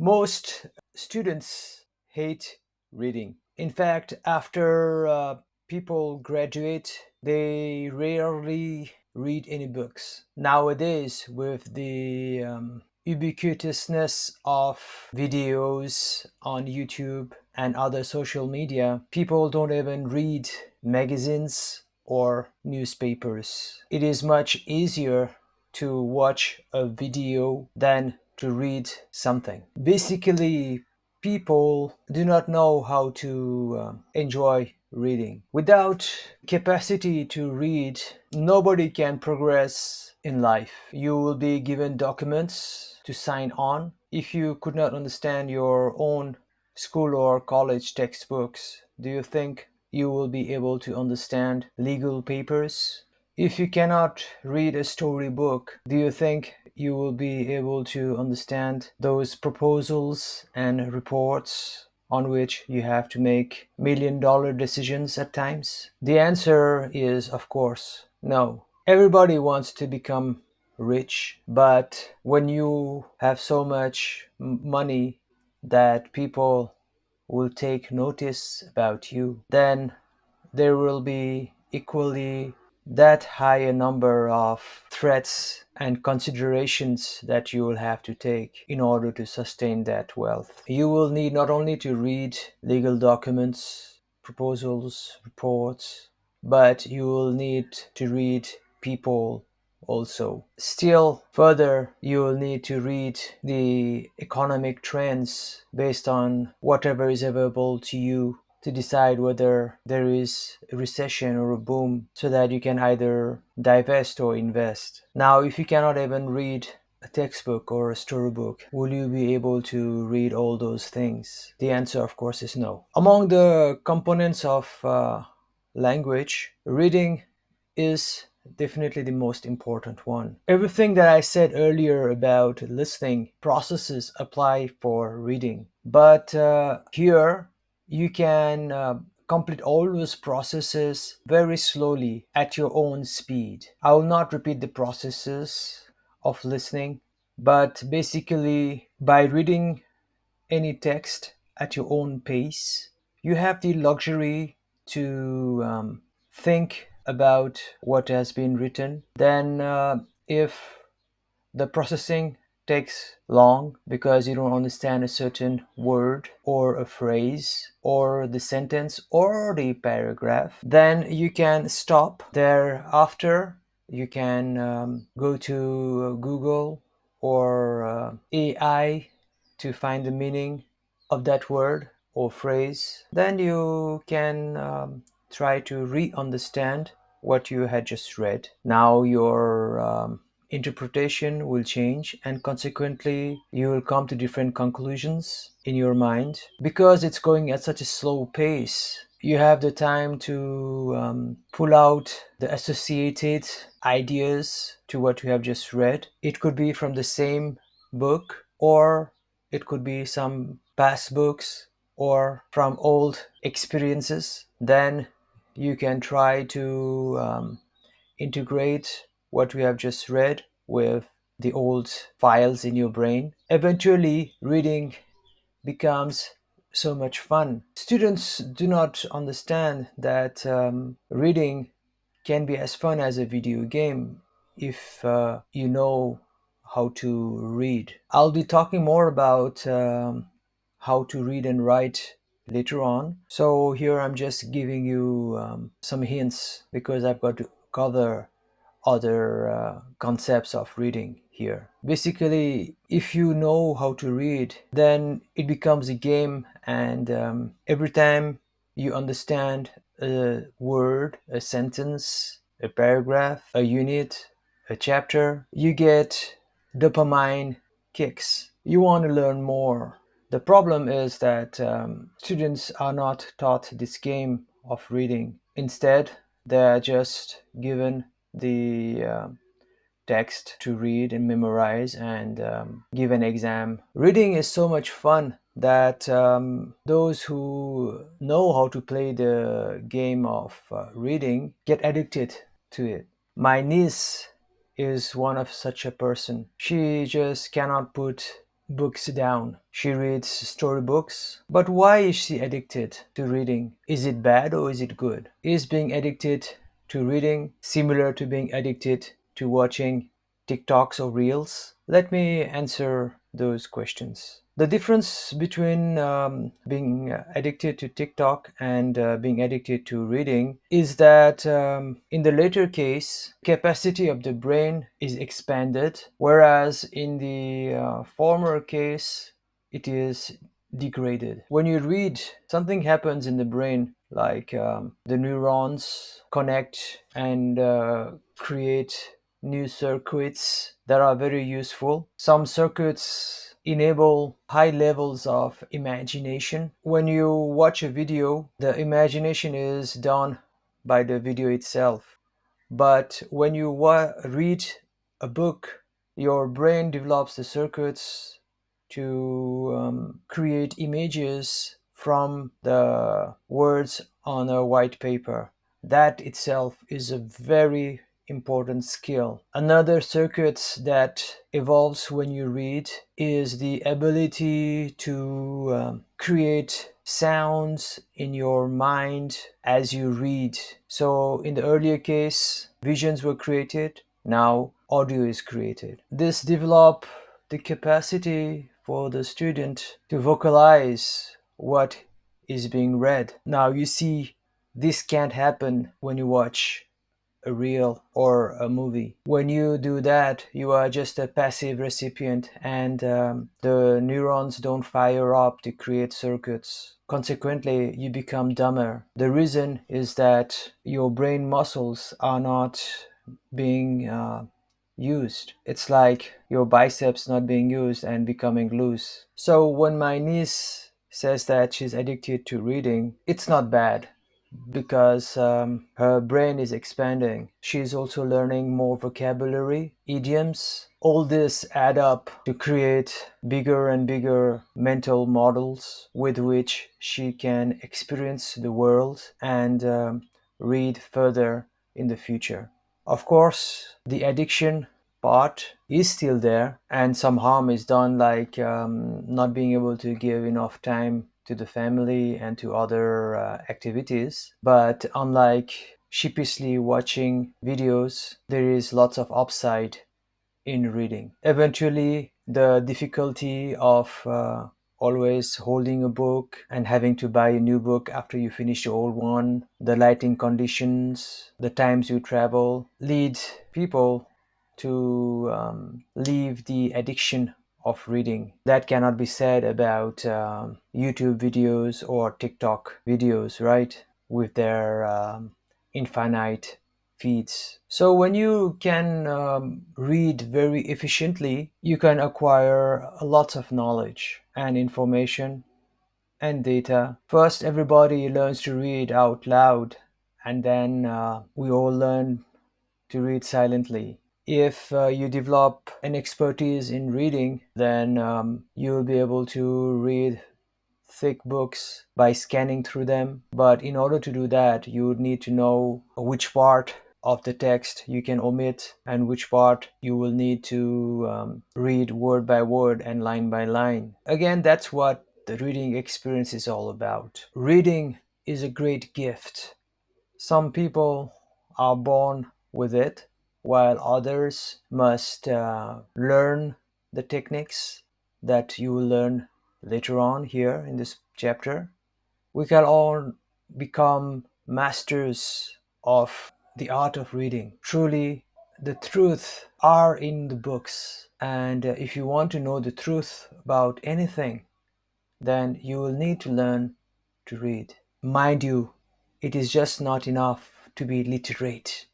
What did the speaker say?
Most students hate reading. In fact, after people graduate, they rarely read any books. Nowadays, with the ubiquitousness of videos on YouTube and other social media, people don't even read magazines or newspapers. It is much easier to watch a video than to read something. Basically, people do not know how to enjoy reading. Without capacity to read, nobody can progress in life. You will be given documents to sign on. If you could not understand your own school or college textbooks, do you think you will be able to understand legal papers? If you cannot read a storybook, do you think you will be able to understand those proposals and reports on which you have to make $1 million decisions at times? The answer is, of course, no. Everybody wants to become rich, but when you have so much money that people will take notice about you, then there will be equally that high a number of threats and considerations that you will have to take in order to sustain that wealth. You will need not only to read legal documents, proposals, reports, but you will need to read people also. Still further, you will need to read the economic trends based on whatever is available to you to decide whether there is a recession or a boom so that you can either divest or invest. Now, if you cannot even read a textbook or a storybook, will you be able to read all those things? The answer, of course, is no. Among the components of language, reading is definitely the most important one. Everything that I said earlier about listening processes apply for reading. But here you can complete all those processes very slowly at your own speed. I will not repeat the processes of listening, but basically by reading any text at your own pace, you have the luxury to think about what has been written. Then, if the processing takes long because you don't understand a certain word or a phrase or the sentence or the paragraph, then you can stop. Thereafter, you can go to Google or AI to find the meaning of that word or phrase. Then you can try to re-understand what you had just read. Now your interpretation will change, and consequently you will come to different conclusions in your mind because it's going at such a slow pace. You have the time to pull out the associated ideas to what you have just read. It could be from the same book, or it could be some past books or from old experiences. Then you can try to integrate what we have just read with the old files in your brain. Eventually, reading becomes so much fun. Students do not understand that reading can be as fun as a video game if you know how to read. I'll be talking more about how to read and write later on. So here I'm just giving you some hints because I've got to cover other concepts of reading here. Basically, if you know how to read, then it becomes a game, and every time you understand a word, a sentence, a paragraph, a unit, a chapter, you get dopamine kicks. You want to learn more. The problem is that students are not taught this game of reading. Instead, they are just given the text to read and memorize and give an exam. Reading is so much fun that those who know how to play the game of reading get addicted to it. My niece is one of such a person. She just cannot put books down. She reads storybooks. But why is she addicted to reading? Is it bad or is it good? Is being addicted to reading similar to being addicted to watching TikToks or Reels? Let me answer those questions. The difference between being addicted to TikTok and being addicted to reading is that in the later case, capacity of the brain is expanded, whereas in the former case, it is degraded. When you read, something happens in the brain, like the neurons connect and create new circuits that are very useful. Some circuits enable high levels of imagination. When you watch a video, the imagination is done by the video itself. But when you read a book, your brain develops the circuits to create images from the words on a white paper. That itself is a very important skill. Another circuit that evolves when you read is the ability to create sounds in your mind as you read. So, in the earlier case, visions were created, now audio is created. This develop the capacity for the student to vocalize what is being read. Now, you see, this can't happen when you watch a reel or a movie. When you do that, you are just a passive recipient, and the neurons don't fire up to create circuits. Consequently, you become dumber. The reason is that your brain muscles are not being used. It's like your biceps not being used and becoming loose. So when my niece says that she's addicted to reading, it's not bad because her brain is expanding. She's also learning more vocabulary, idioms. All this add up to create bigger and bigger mental models with which she can experience the world and read further in the future. Of course, the addiction part is still there, and some harm is done, like not being able to give enough time to the family and to other activities. But unlike sheepishly watching videos, there is lots of upside in reading. Eventually, the difficulty of always holding a book and having to buy a new book after you finish the old one, the lighting conditions, the times you travel, lead people to leave the addiction of reading. That cannot be said about YouTube videos or TikTok videos, right? With their infinite feeds. So when you can read very efficiently, you can acquire a lot of knowledge and information and data. First, everybody learns to read out loud, and then we all learn to read silently. If you develop an expertise in reading, then you'll be able to read thick books by scanning through them. But in order to do that, you would need to know which part of the text you can omit and which part you will need to read word by word and line by line. Again, that's what the reading experience is all about. Reading is a great gift. Some people are born with it, while others must learn the techniques that you will learn later on here in this chapter. We can all become masters of the art of reading. Truly, the truth are in the books. And if you want to know the truth about anything, then you will need to learn to read. Mind you, it is just not enough to be literate.